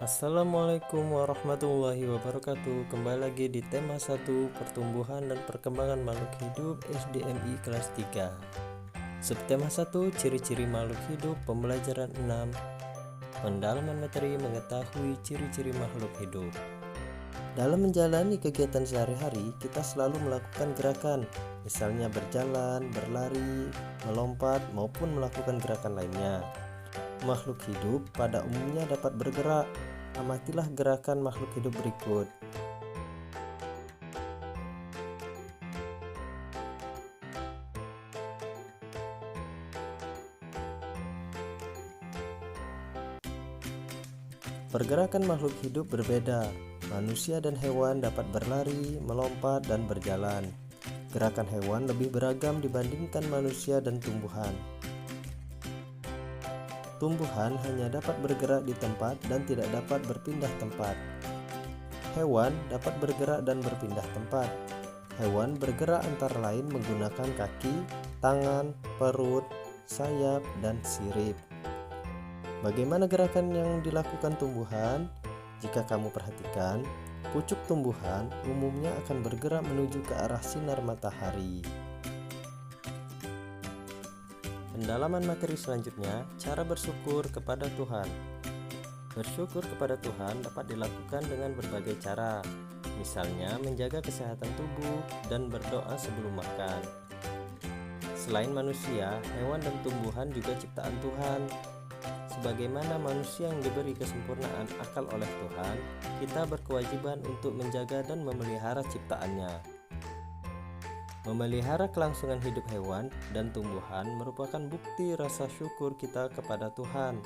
Assalamualaikum warahmatullahi wabarakatuh. Kembali lagi di tema 1 Pertumbuhan dan Perkembangan Makhluk Hidup SDMI kelas 3. Subtema 1 Ciri-ciri makhluk hidup. Pembelajaran 6 Pendalaman materi mengetahui ciri-ciri makhluk hidup. Dalam menjalani kegiatan sehari-hari, kita selalu melakukan gerakan, misalnya berjalan, berlari, melompat, maupun melakukan gerakan lainnya. Makhluk hidup pada umumnya dapat bergerak. Amatilah gerakan makhluk hidup berikut. Pergerakan makhluk hidup berbeda. Manusia dan hewan dapat berlari, melompat, dan berjalan. Gerakan hewan lebih beragam dibandingkan manusia dan tumbuhan. Tumbuhan hanya dapat bergerak di tempat dan tidak dapat berpindah tempat. Hewan dapat bergerak dan berpindah tempat. Hewan bergerak antara lain menggunakan kaki, tangan, perut, sayap, dan sirip. Bagaimana gerakan yang dilakukan tumbuhan? Jika kamu perhatikan, pucuk tumbuhan umumnya akan bergerak menuju ke arah sinar matahari. Pendalaman materi selanjutnya, cara bersyukur kepada Tuhan. Bersyukur kepada Tuhan dapat dilakukan dengan berbagai cara, misalnya menjaga kesehatan tubuh dan berdoa sebelum makan. Selain manusia, hewan dan tumbuhan juga ciptaan Tuhan. Sebagaimana manusia yang diberi kesempurnaan akal oleh Tuhan, kita berkewajiban untuk menjaga dan memelihara ciptaannya. Memelihara kelangsungan hidup hewan dan tumbuhan merupakan bukti rasa syukur kita kepada Tuhan.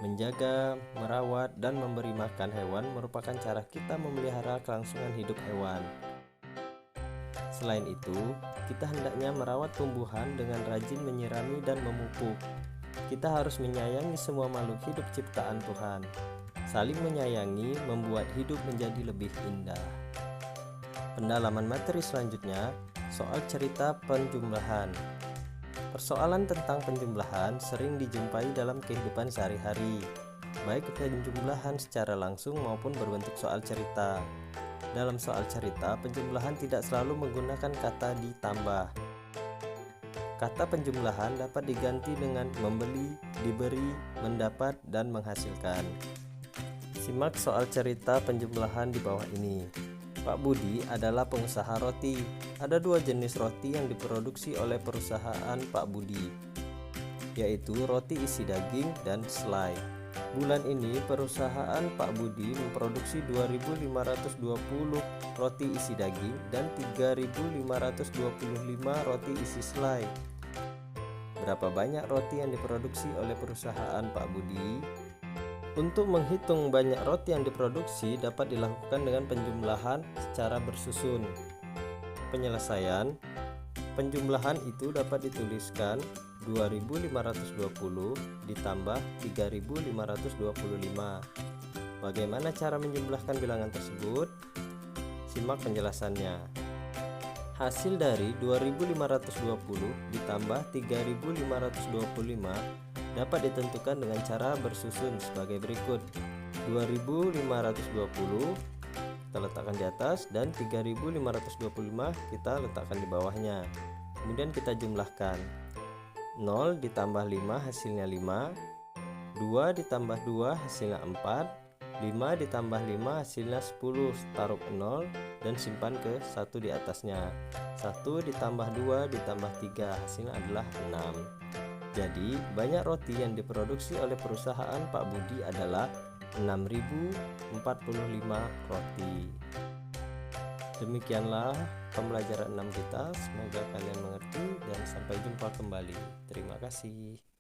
Menjaga, merawat, dan memberi makan hewan merupakan cara kita memelihara kelangsungan hidup hewan. Selain itu, kita hendaknya merawat tumbuhan dengan rajin menyirami dan memupuk. Kita harus menyayangi semua makhluk hidup ciptaan Tuhan. Saling menyayangi membuat hidup menjadi lebih indah. Pendalaman materi selanjutnya, soal cerita penjumlahan. Persoalan tentang penjumlahan sering dijumpai dalam kehidupan sehari-hari, baik penjumlahan secara langsung maupun berbentuk soal cerita. Dalam soal cerita, penjumlahan tidak selalu menggunakan kata ditambah. Kata penjumlahan dapat diganti dengan membeli, diberi, mendapat, dan menghasilkan. Simak soal cerita penjumlahan di bawah ini. Pak Budi adalah pengusaha roti. Ada dua jenis roti yang diproduksi oleh perusahaan Pak Budi, yaitu roti isi daging dan selai. Bulan ini perusahaan Pak Budi memproduksi 2.520 roti isi daging dan 3.525 roti isi selai. Berapa banyak roti yang diproduksi oleh perusahaan Pak Budi? Untuk menghitung banyak roti yang diproduksi dapat dilakukan dengan penjumlahan secara bersusun. Penyelesaian penjumlahan itu dapat dituliskan 2.520 ditambah 3.525. Bagaimana cara menjumlahkan bilangan tersebut? Simak penjelasannya. Hasil dari 2.520 ditambah 3.525 dapat ditentukan dengan cara bersusun sebagai berikut. 2.520 kita letakkan di atas dan 3.525 kita letakkan di bawahnya. Kemudian kita jumlahkan. 0 ditambah 5 hasilnya 5, 2 ditambah 2 hasilnya 4, 5 ditambah 5 hasilnya 10. Taruh 0 dan simpan ke 1 di atasnya. 1 ditambah 2 ditambah 3 hasilnya adalah 6. Jadi, banyak roti yang diproduksi oleh perusahaan Pak Budi adalah 6.045 roti. Demikianlah pembelajaran 6 kita. Semoga kalian mengerti dan sampai jumpa kembali. Terima kasih.